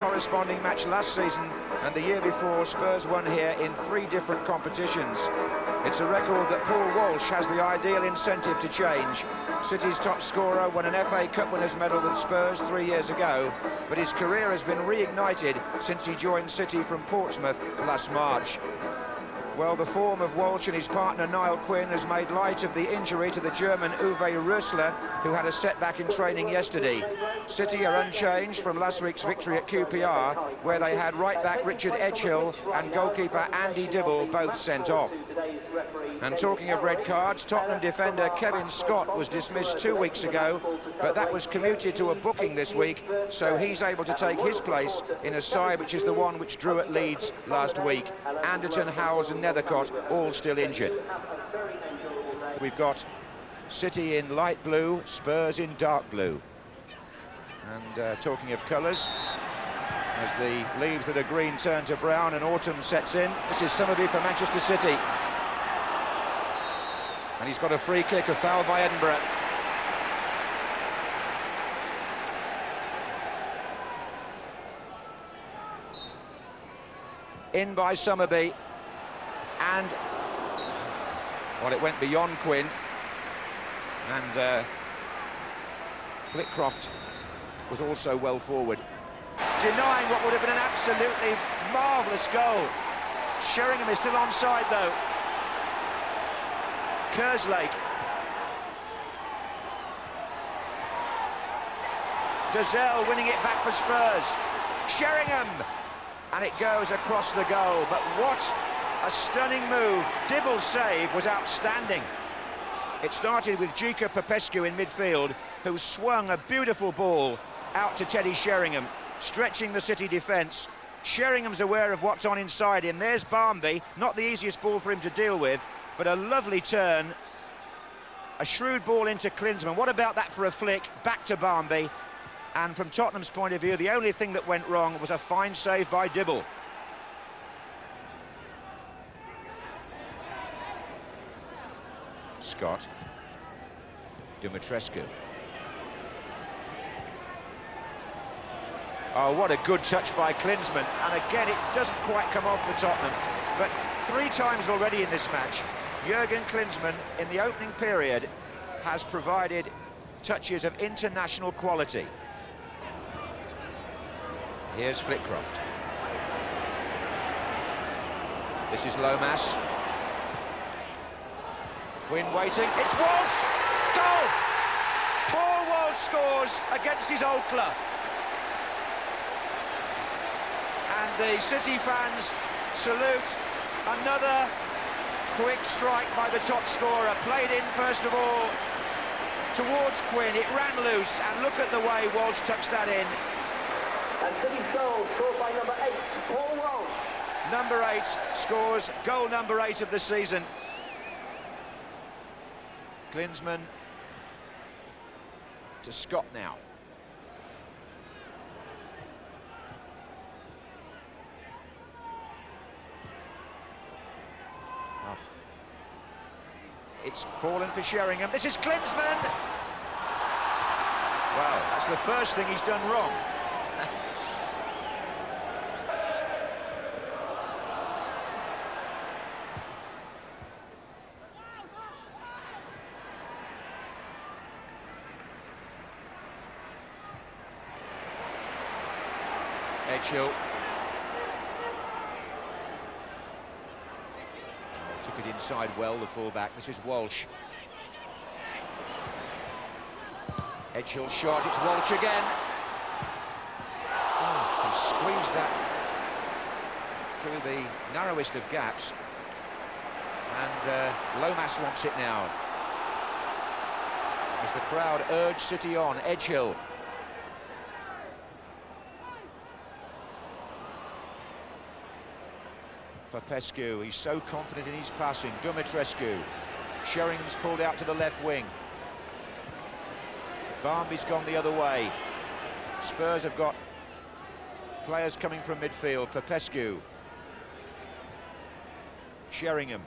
Corresponding match last season, and the year before Spurs won here in 3 different competitions. It's a record that Paul Walsh has the ideal incentive to change. City's top scorer won an FA Cup winners' medal with Spurs 3 years ago, but his career has been reignited since he joined City from Portsmouth last March. Well, the form of Walsh and his partner Niall Quinn has made light of the injury to the German Uwe Rösler, who had a setback in training yesterday. City are unchanged from last week's victory at QPR, where they had right-back Richard Edghill and goalkeeper Andy Dibble both sent off. And talking of red cards, Tottenham defender Kevin Scott was dismissed 2 weeks ago, but that was commuted to a booking this week, so he's able to take his place in a side which is the one which drew at Leeds last week. Anderton, Howes and Nethercott all still injured. We've got City in light blue, Spurs in dark blue. And talking of colours, as the leaves that are green turn to brown and autumn sets in, this is Summerby for Manchester City. And he's got a free kick, a foul by Edinburgh. In by Summerby. And, well, it went beyond Quinn. And Flitcroft was also well forward, denying what would have been an absolutely marvellous goal. Sheringham is still onside, though. Kerslake. Dozzell winning it back for Spurs. Sheringham! And it goes across the goal, but what a stunning move. Dibble's save was outstanding. It started with Jika Popescu in midfield, who swung a beautiful ball out to Teddy Sheringham, stretching the City defence. Sheringham's aware of what's on inside him. There's Barmby, not the easiest ball for him to deal with, but a lovely turn. A shrewd ball into Klinsmann. What about that for a flick? Back to Barmby. And from Tottenham's point of view, the only thing that went wrong was a fine save by Dibble. Scott. Dumitrescu. Oh, what a good touch by Klinsmann. And again, it doesn't quite come off for Tottenham. But 3 times already in this match, Jurgen Klinsmann, in the opening period, has provided touches of international quality. Here's Flitcroft. This is Lomas. Quinn waiting, it's Walsh! Goal! Paul Walsh scores against his old club. And the City fans salute another quick strike by the top scorer. Played in, first of all, towards Quinn. It ran loose, and look at the way Walsh tucks that in. And City's goal scored by number 8, Paul Walsh. Number 8 scores goal number 8 of the season. Klinsmann to Scott now. Oh. It's fallen for Sheringham. This is Klinsmann! Well, that's the first thing he's done wrong. Edghill. Took it inside well, the fullback. This is Walsh. Edghill's shot, it's Walsh again. Oh, he squeezed that through the narrowest of gaps. And Lomas wants it now. As the crowd urge City on, Edghill. Popescu, he's so confident in his passing. Dumitrescu. Sheringham's pulled out to the left wing. Barmby's gone the other way. Spurs have got players coming from midfield. Popescu. Sheringham.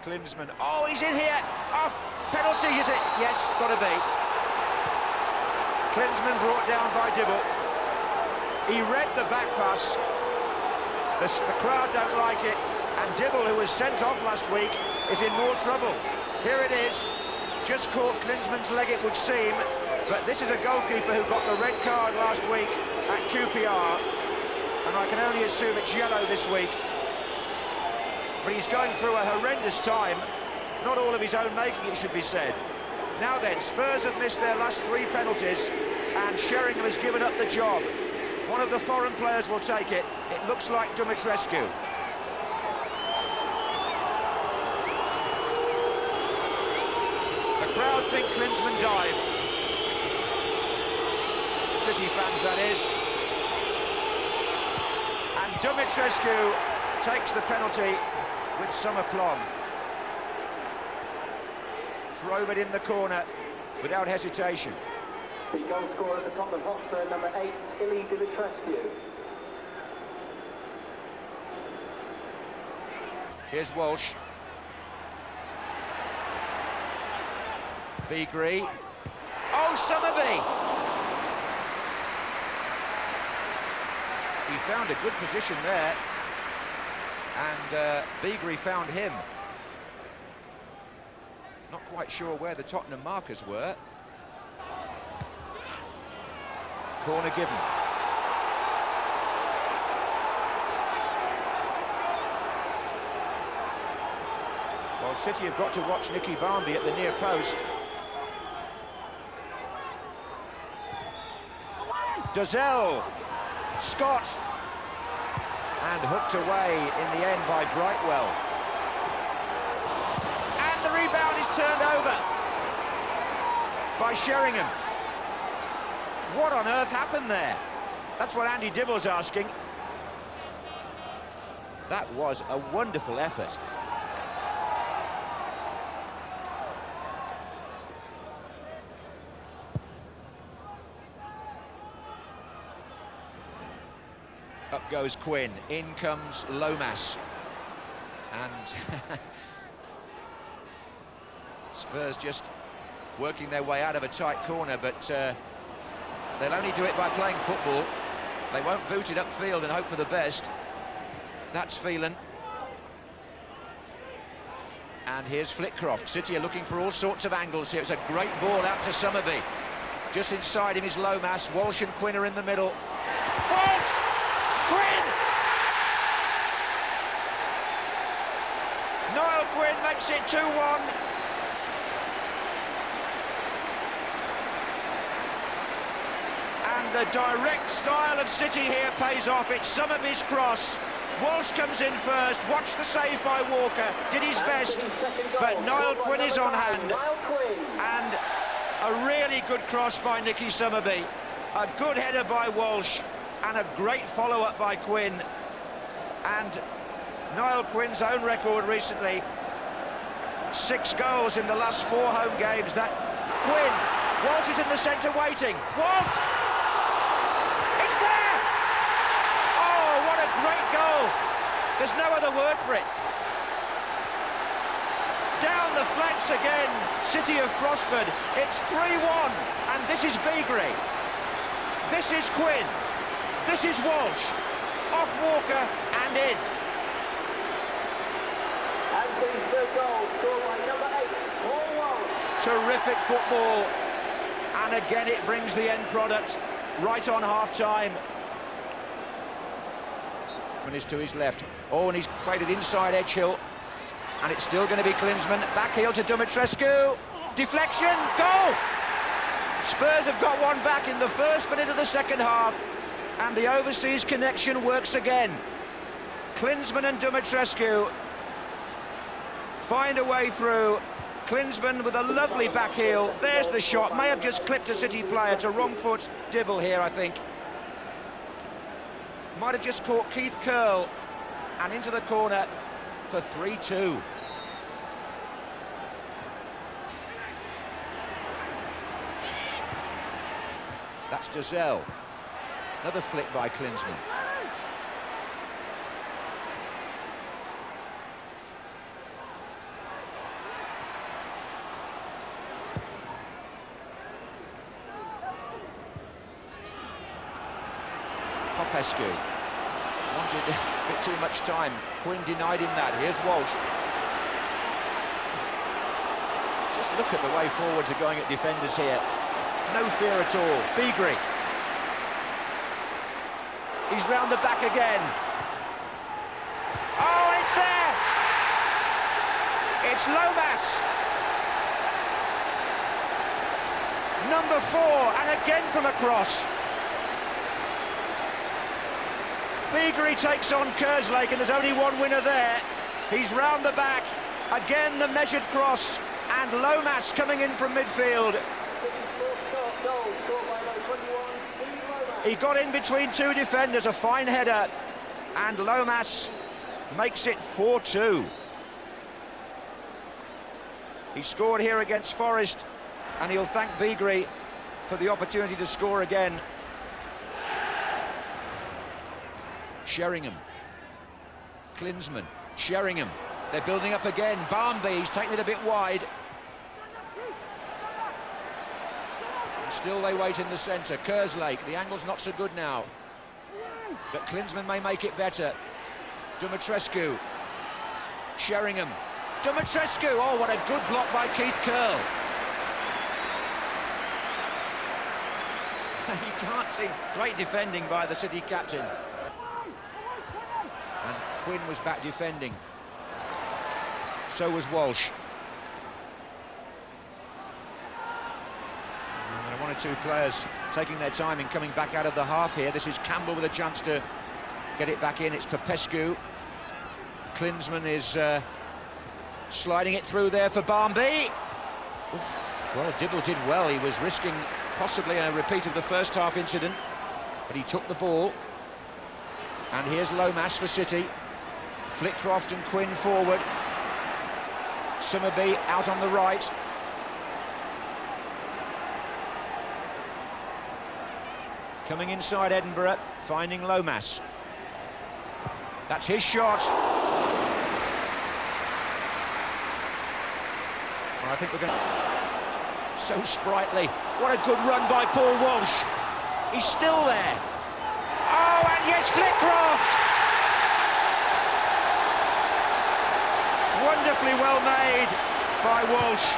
Klinsmann. Oh, he's in here! Oh, penalty, is it? Yes, got to be. Klinsmann brought down by Dibble. He read the back pass. The crowd don't like it, and Dibble, who was sent off last week, is in more trouble. Here it is, just caught Klinsmann's leg, it would seem, but this is a goalkeeper who got the red card last week at QPR, and I can only assume it's yellow this week. But he's going through a horrendous time, not all of his own making, it should be said. Now then, Spurs have missed their last 3 penalties, and Sheringham has given up the job. One of the foreign players will take it. It looks like Dumitrescu. The crowd think Klinsmann dived. City fans, that is. And Dumitrescu takes the penalty with some aplomb. Drove it in the corner without hesitation. The goal scorer at the Tottenham Hotspur, number 8, Ili Dumitrescu. Here's Walsh. Beagrie. Oh, Summerby! He found a good position there, and Beagrie found him. Not quite sure where the Tottenham markers were. Corner given. Well, City have got to watch Nicky Barmby at the near post. Dozzell, Scott, and hooked away in the end by Brightwell. And the rebound is turned over by Sheringham. What on earth happened there? That's what Andy Dibble's asking. That was a wonderful effort. Up goes Quinn, in comes Lomas. And Spurs just working their way out of a tight corner, but they'll only do it by playing football. They won't boot it upfield and hope for the best. That's Phelan. And here's Flitcroft. City are looking for all sorts of angles here. It's a great ball out to Summerby. Just inside him is Lomas. Walsh and Quinn are in the middle. Walsh! Quinn! Niall Quinn makes it 2-1. And the direct style of City here pays off. It's Summerby's cross. Walsh comes in first. Watch the save by Walker. Did his best, but Niall Quinn is on hand. And a really good cross by Nicky Summerby. A good header by Walsh. And a great follow-up by Quinn. And Niall Quinn's own record recently, 6 goals in the last 4 home games. That Quinn, Walsh is in the centre waiting. Walsh! It's there! Oh, what a great goal! There's no other word for it. Down the flanks again, City have prospered. It's 3-1, and this is Beagrie. This is Quinn. This is Walsh, off Walker and in. And City's third goal, scored by number 8, Paul Walsh. Terrific football, and again it brings the end product right on half-time. And is to his left. Oh, and he's played it inside Edgehill, and it's still going to be Klinsmann. Back heel to Dumitrescu. Deflection, goal! Spurs have got one back in the first minute of the second half. And the overseas connection works again. Klinsmann and Dumitrescu find a way through. Klinsmann with a lovely back heel. There's the shot. May have just clipped a City player. It's a wrong foot Dibble here, I think. Might have just caught Keith Curl. And into the corner for 3-2. That's Dozzell. Another flick by Klinsmann. Popescu wanted a bit too much time. Quinn denied him that. Here's Walsh. Just look at the way forwards are going at defenders here. No fear at all. Beagrie. He's round the back again. Oh, and it's there! It's Lomas. Number 4, and again from across. Beagrie takes on Kerslake, and there's only one winner there. He's round the back. Again, the measured cross, and Lomas coming in from midfield. He got in between two defenders, a fine header, and Lomas makes it 4-2. He scored here against Forest, and he'll thank Beagrie for the opportunity to score again. Sheringham, Klinsmann, Sheringham, they're building up again. Barmby, he's taken it a bit wide. And still they wait in the centre. Kerslake, the angle's not so good now, but Klinsmann may make it better. Dumitrescu, Sheringham, Dumitrescu, oh what a good block by Keith Curle. You can't see, great defending by the City captain. And Quinn was back defending. So was Walsh. And there are one or two players taking their time in coming back out of the half here. This is Campbell with a chance to get it back in. It's Popescu. Klinsmann is sliding it through there for Barmby. Well, Dibble did well. He was risking possibly a repeat of the first half incident, but he took the ball. And here's Lomas for City. Flitcroft and Quinn forward. Summerby out on the right. Coming inside Edinburgh, finding Lomas. That's his shot. Well, I think we're going to... So sprightly. What a good run by Paul Walsh. He's still there. Oh, and yes, Flitcroft! Wonderfully well made by Walsh.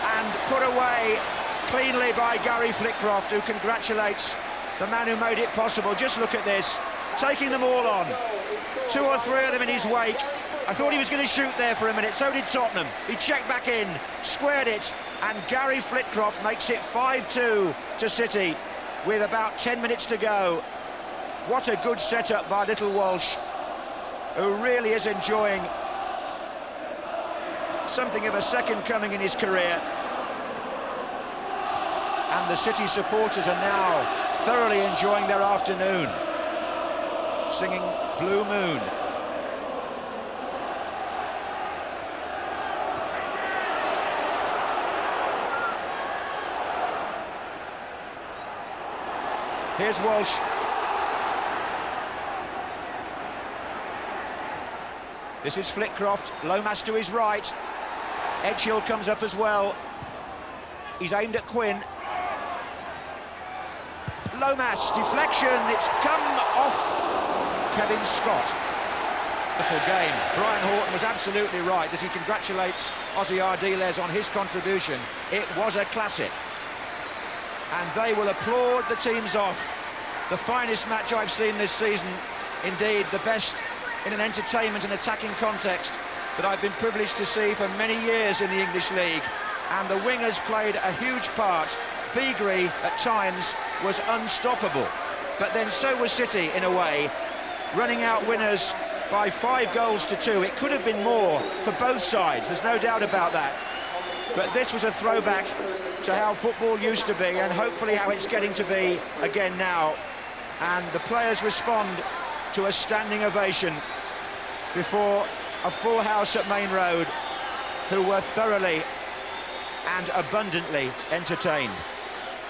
And put away cleanly by Gary Flitcroft, who congratulates the man who made it possible. Just look at this, taking them all on. 2 or 3 of them in his wake. I thought he was going to shoot there for a minute, so did Tottenham. He checked back in, squared it, and Gary Flitcroft makes it 5-2 to City with about 10 minutes to go. What a good setup by little Walsh, who really is enjoying something of a second coming in his career. And the City supporters are now thoroughly enjoying their afternoon, singing Blue Moon. Here's Walsh. This is Flitcroft, Lomas to his right. Edgehill comes up as well. He's aimed at Quinn. Lomas, deflection, it's come off Kevin Scott. Wonderful game. Brian Horton was absolutely right as he congratulates Ozzy Ardiles on his contribution. It was a classic. And they will applaud the teams off. The finest match I've seen this season, indeed the best in an entertainment and attacking context that I've been privileged to see for many years in the English League. And the wingers played a huge part. Beagrie, at times, was unstoppable. But then so was City, in a way, running out winners by 5 goals to 2. It could have been more for both sides, there's no doubt about that. But this was a throwback to how football used to be, and hopefully how it's getting to be again now. And the players respond to a standing ovation before a full house at Main Road, who were thoroughly and abundantly entertained.